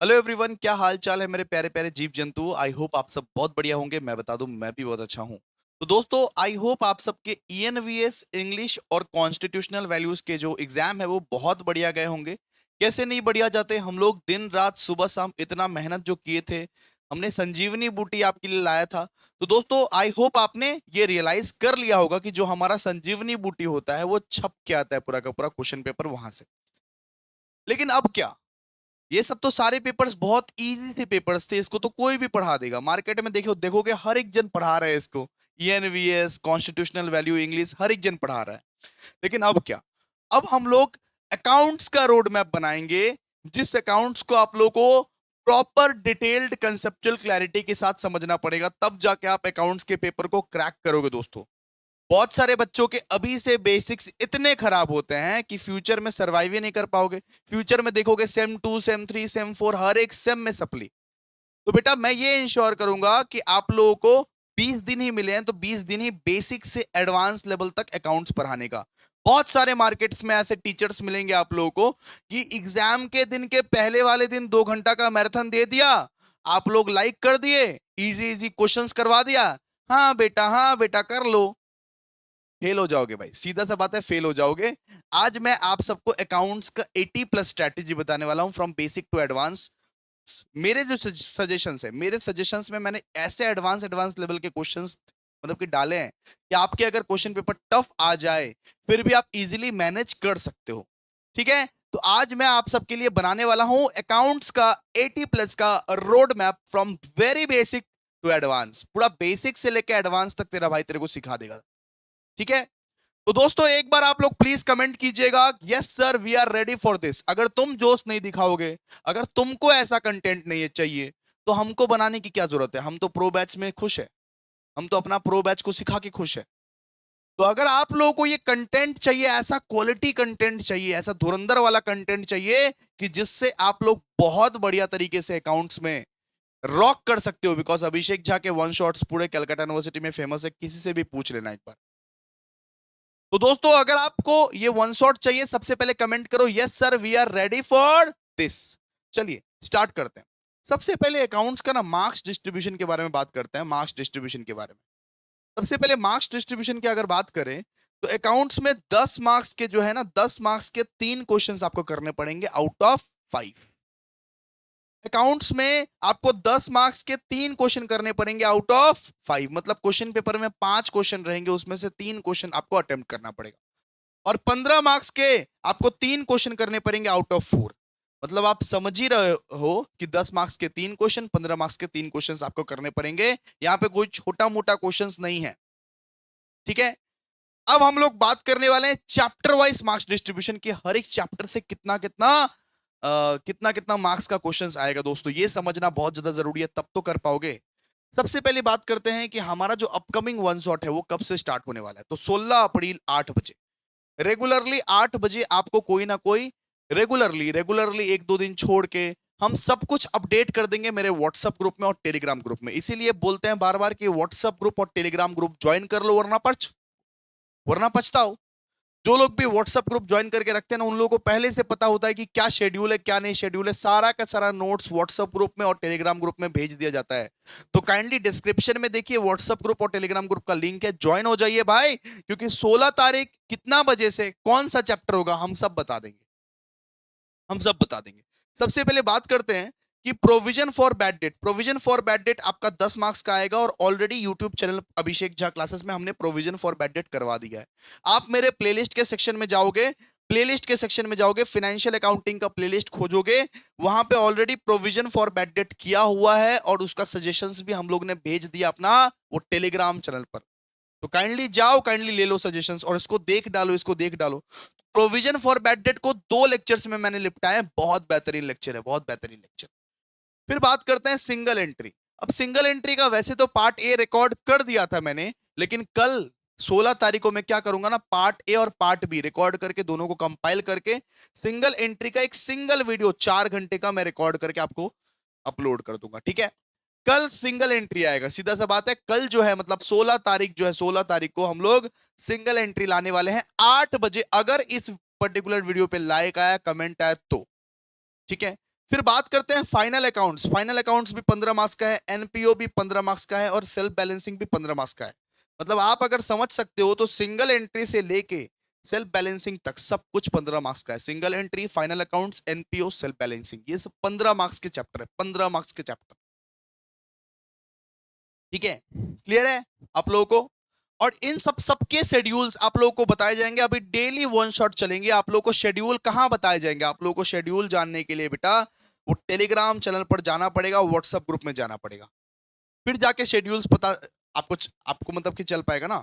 Hello everyone, क्या हाल चाल है मेरे प्यारे प्यारे जीव जंतु। आई होप आप सब बहुत बढ़िया होंगे। मैं बता दूं, मैं भी बहुत अच्छा हूं। तो दोस्तों, आई होप आप सबके ईएनवीएस इंग्लिश और कॉन्स्टिट्यूशनल वैल्यूज के जो एग्जाम है वो बहुत बढ़िया गए होंगे। कैसे नहीं बढ़िया जाते, हम लोग दिन रात सुबह शाम इतना मेहनत जो किए थे। हमने संजीवनी बूटी आपके लिए लाया था। तो दोस्तों, आई होप आपने ये रियलाइज कर लिया होगा कि जो हमारा संजीवनी बूटी होता है वो छप के आता है पूरा का पूरा क्वेश्चन पेपर वहां से। लेकिन अब क्या, ये सब तो सारे पेपर्स बहुत इजी थे, पेपर्स थे, इसको तो कोई भी पढ़ा देगा। मार्केट में देखो देखोगे हर एक जन पढ़ा रहा है इसको। ईएनवीएस, कॉन्स्टिट्यूशनल वैल्यू इंग्लिश, हर एक जन पढ़ा रहा है। लेकिन अब क्या, अब हम लोग अकाउंट्स का रोड मैप बनाएंगे, जिस अकाउंट्स को आप लोगों को प्रॉपर डिटेल्ड कंसेप्चुअल क्लैरिटी के साथ समझना पड़ेगा, तब जाके आप अकाउंट्स के पेपर को क्रैक करोगे दोस्तों। बहुत सारे बच्चों के अभी से बेसिक्स इतने खराब होते हैं कि फ्यूचर में सरवाइव ही नहीं कर पाओगे। फ्यूचर में देखोगे सेम 2 सेम 3 सेम 4 हर एक सेम में सप्ली। तो बेटा मैं ये इंश्योर करूंगा कि आप लोगों को 20 दिन ही मिले हैं, तो 20 दिन ही बेसिक से एडवांस लेवल तक अकाउंट्स पढ़ाने का। बहुत सारे मार्केट्स में ऐसे टीचर्स मिलेंगे आप लोगों को कि एग्जाम के दिन के पहले वाले दिन 2 घंटा का मैराथन दे दिया, आप लोग लाइक कर दिए, इजी इजी क्वेश्चंस करवा दिया, हाँ बेटा कर लो। फेल हो जाओगे भाई, सीधा सा बात है, फेल हो जाओगे। आज मैं आप सबको अकाउंट्स का 80 प्लस स्ट्रैटेजी बताने वाला हूं, फ्रॉम बेसिक टू एडवांस। मेरे जो सजेशंस है, मेरे सजेशंस में मैंने ऐसे एडवांस एडवांस लेवल के क्वेश्चंस मतलब कि डाले हैं कि आपके अगर क्वेश्चन पेपर टफ आ जाए फिर भी आप इजीली मैनेज कर सकते हो। ठीक है, तो आज मैं आप सबके लिए बनाने वाला हूं अकाउंट्स का 80 प्लस का road map, from very basic to advance. पूरा बेसिक से लेकर एडवांस तक तेरा भाई तेरे को सिखा देगा। ठीक है, तो दोस्तों एक बार आप लोग प्लीज कमेंट कीजिएगा, yes sir we are ready for this. अगर तुम जोश नहीं दिखाओगे, अगर तुमको ऐसा कंटेंट नहीं है चाहिए, तो हमको बनाने की क्या जरूरत है। हम तो प्रो बैच में खुश है, हम तो अपना प्रो बैच को सिखा के खुश है। तो अगर आप लोगों को ये कंटेंट चाहिए, ऐसा क्वालिटी कंटेंट चाहिए, ऐसा धुरंधर वाला कंटेंट चाहिए कि जिससे आप लोग बहुत बढ़िया तरीके से अकाउंट्स में रॉक कर सकते हो, बिकॉज अभिषेक झा के वन शॉट्स पूरे कलकत्ता यूनिवर्सिटी में फेमस है, किसी से भी पूछ लेना एक बार। तो दोस्तों अगर आपको ये वन शॉट चाहिए, सबसे पहले कमेंट करो yes sir we are ready for this. चलिए स्टार्ट करते हैं। सबसे पहले अकाउंट्स का ना मार्क्स डिस्ट्रीब्यूशन के बारे में बात करते हैं, मार्क्स डिस्ट्रीब्यूशन के बारे में। सबसे पहले मार्क्स डिस्ट्रीब्यूशन की अगर बात करें, तो अकाउंट्स में 10 मार्क्स के जो है ना, 10 मार्क्स के 3 क्वेश्चंस आपको करने पड़ेंगे आउट ऑफ 5। अकाउंट्स में आपको 10 मार्क्स के 3 क्वेश्चन करने पड़ेंगे आउट ऑफ 5। मतलब क्वेश्चन पेपर में 5 क्वेश्चन रहेंगे, उसमें से 3 क्वेश्चन आपको अटेम्प्ट करना पड़ेगा। और 15 मार्क्स के आपको 3 क्वेश्चन करने पड़ेंगे आउट ऑफ 4। मतलब आप समझ ही रहे हो कि 10 मार्क्स के 3 क्वेश्चन, 15 मार्क्स के 3 क्वेश्चन आपको करने पड़ेंगे। यहां पे कोई छोटा मोटा क्वेश्चन नहीं है। ठीक है, अब हम लोग बात करने वाले हैं चैप्टर वाइज मार्क्स डिस्ट्रीब्यूशन की। हर एक चैप्टर से कितना कितना कितना कितना मार्क्स का क्वेश्चन आएगा दोस्तों, ये समझना बहुत ज्यादा जरूरी है, तब तो कर पाओगे। सबसे पहले बात करते हैं कि हमारा जो अपकमिंग वन शॉट है वो कब से स्टार्ट होने वाला है। तो 16 अप्रैल 8 बजे, रेगुलरली 8 बजे आपको कोई ना कोई, रेगुलरली रेगुलरली एक दो दिन छोड़ के हम सब कुछ अपडेट कर देंगे मेरे व्हाट्सएप ग्रुप में और टेलीग्राम ग्रुप में। इसीलिए बोलते हैं बार बार कि व्हाट्सएप ग्रुप और टेलीग्राम ग्रुप ज्वाइन कर लो, वरना पछताओ। जो लोग भी व्हाट्सएप ग्रुप ज्वाइन करके रखते हैं ना, उन लोगों को पहले से पता होता है कि क्या शेड्यूल है क्या नहीं शेड्यूल है। सारा का सारा नोट्स व्हाट्सएप ग्रुप में और टेलीग्राम ग्रुप में भेज दिया जाता है। तो काइंडली डिस्क्रिप्शन में देखिए व्हाट्सएप ग्रुप और टेलीग्राम ग्रुप का लिंक है, ज्वाइन हो जाइए भाई। क्योंकि 16 तारीख कितना बजे से कौन सा चैप्टर होगा हम सब बता देंगे, हम सब बता देंगे। सबसे पहले बात करते हैं कि provision for bad debt. Provision for bad debt आपका 10 मार्क्स का आएगा, और already YouTube channel Abhishek Jha classes में हमने प्रोविजन फॉर बैड डेट करवा दिया है। आप मेरे प्लेलिस्ट के सेक्शन में जाओगे, प्लेलिस्ट के सेक्शन में जाओगे, फाइनेंशियल अकाउंटिंग का प्लेलिस्ट खोजोगे, वहां पे already provision for bad debt किया हुआ है, और उसका सजेशंस भी हम लोग ने भेज दिया अपना वो टेलीग्राम चैनल पर। तो काइंडली जाओ, काइंडली ले लो सजेशंस और इसको देख डालो, इसको देख डालो। प्रोविजन फॉर बैड डेट को 2 लेक्चर्स में मैंने निपटाया है, बहुत बेहतरीन लेक्चर है, बहुत बेहतरीन लेक्चर। फिर बात करते हैं सिंगल एंट्री। अब सिंगल एंट्री का वैसे तो पार्ट ए रिकॉर्ड कर दिया था मैंने, लेकिन कल 16 तारीख को मैं क्या करूंगा ना, पार्ट ए और पार्ट बी रिकॉर्ड करके दोनों को कंपाइल करके सिंगल एंट्री का एक सिंगल वीडियो 4 घंटे का मैं रिकॉर्ड करके आपको अपलोड कर दूंगा। ठीक है, कल सिंगल एंट्री आएगा, सीधा सा बात है। कल जो है मतलब 16 तारीख जो है, 16 तारीख को हम लोग सिंगल एंट्री लाने वाले हैं 8 बजे। अगर इस पर्टिकुलर वीडियो पे लाइक आया, कमेंट आया तो ठीक है। फिर बात करते हैं फाइनल अकाउंट्स। फाइनल अकाउंट्स भी 15 मार्क्स का है, एनपीओ भी 15 मार्क्स का है और सेल्फ बैलेंसिंग भी 15 मार्क्स का है। मतलब आप अगर समझ सकते हो तो सिंगल एंट्री से लेके सेल्फ बैलेंसिंग तक सब कुछ 15 मार्क्स का है। Single entry, final accounts, NPO, self balancing, ये सब 15 मार्क्स के चैप्टर है, 15 मार्क्स के चैप्टर। ठीक है, क्लियर है आप लोगों को? और इन सबके शेड्यूल्स आप लोगों को बताए जाएंगे। अभी डेली वन शॉट चलेंगे। आप लोगों को शेड्यूल कहां बताए जाएंगे? आप लोगों को शेड्यूल जानने के लिए बेटा वो टेलीग्राम चैनल पर जाना पड़ेगा, व्हाट्सएप ग्रुप में जाना पड़ेगा, फिर जाके शेड्यूल्स पता आपको आपको मतलब कि चल पाएगा ना।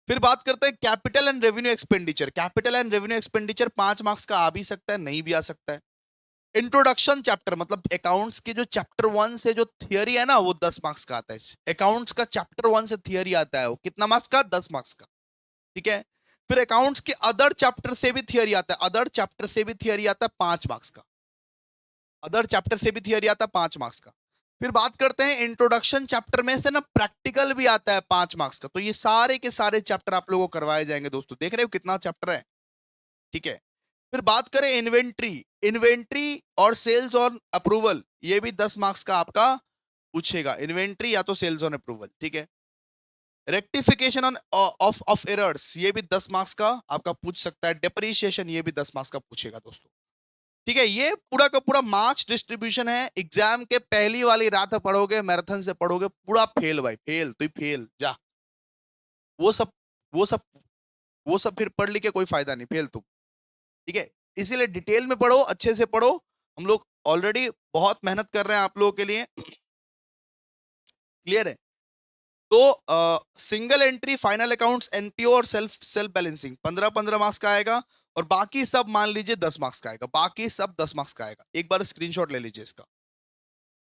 फिर बात करते हैं capital and revenue expenditure. Capital and revenue expenditure 5 marks का आ भी सकता है, नहीं भी आ सकता है। इंट्रोडक्शन चैप्टर मतलब अकाउंट्स के जो चैप्टर 1 से जो थियरी है ना वो 10 मार्क्स का आता है। अकाउंट्स का चैप्टर 1 से थियरी आता है, वो कितना मार्क्स का? 10 मार्क्स का। ठीक है, फिर अकाउंट्स के अदर चैप्टर से भी थियरी आता है, अदर चैप्टर से भी थियरी आता है 5 मार्क्स का। अदर चैप्टर से भी थियरी आता है 5 मार्क्स का। फिर बात करते हैं इंट्रोडक्शन चैप्टर में से ना प्रैक्टिकल भी आता है 5 मार्क्स का। तो ये सारे के सारे चैप्टर आप लोगों को करवाए जाएंगे दोस्तों। देख रहे हो कितना चैप्टर है? ठीक है, फिर बात करें इन्वेंट्री। इन्वेंट्री और सेल्स ऑन अप्रूवल, ये भी 10 मार्क्स का आपका पूछेगा। इन्वेंट्री या तो सेल्स ऑन अप्रूवल। ठीक है, रेक्टिफिकेशन ऑन ऑफ एरर्स, ये भी 10 मार्क्स का आपका पूछ सकता है। डेप्रिसिएशन, ये भी 10 मार्क्स का पूछेगा दोस्तों। ठीक है, ये पूरा का पूरा मार्क्स डिस्ट्रीब्यूशन है। एग्जाम के पहली वाली रात पढ़ोगे, मैराथन से पढ़ोगे, पूरा फेल भाई, फेल तो फेल जा। वो सब वो सब वो सब फिर पढ़ लिख के कोई फायदा नहीं, फेल तुम। ठीक है, इसीलिए डिटेल में पढ़ो, अच्छे से पढ़ो। हम लोग ऑलरेडी बहुत मेहनत कर रहे हैं आप लोगों के लिए। क्लियर है? तो single entry, final accounts, NPO और सेल्फ सेल्फ बैलेंसिंग 15-15 मार्क्स का आएगा। और बाकी सब मान लीजिए 10 मार्क्स का आएगा। बाकी सब 10 मार्क्स का आएगा। एक बार स्क्रीनशॉट ले लीजिए इसका।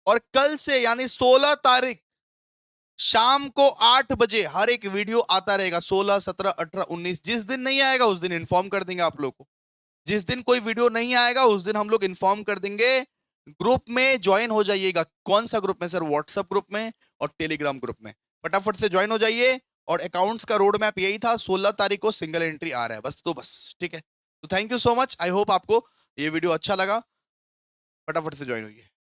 और कल से यानी 16 तारीख शाम को 8 बजे हर एक वीडियो आता रहेगा। 16, 17, 18, 19, जिस दिन नहीं आएगा उस दिन इन्फॉर्म कर देंगे आप लोग को। जिस दिन कोई वीडियो नहीं आएगा उस दिन हम लोग इन्फॉर्म कर देंगे। ग्रुप में ज्वाइन हो जाइएगा। कौन सा ग्रुप में सर? व्हाट्सएप ग्रुप में और टेलीग्राम ग्रुप में। फटाफट से ज्वाइन हो जाइए। और अकाउंट्स का रोड मैप यही था, 16 तारीख को सिंगल एंट्री आ रहा है बस। तो बस ठीक है, तो thank you so much. I hope आपको ये वीडियो अच्छा लगा। फटाफट से ज्वाइन होइए।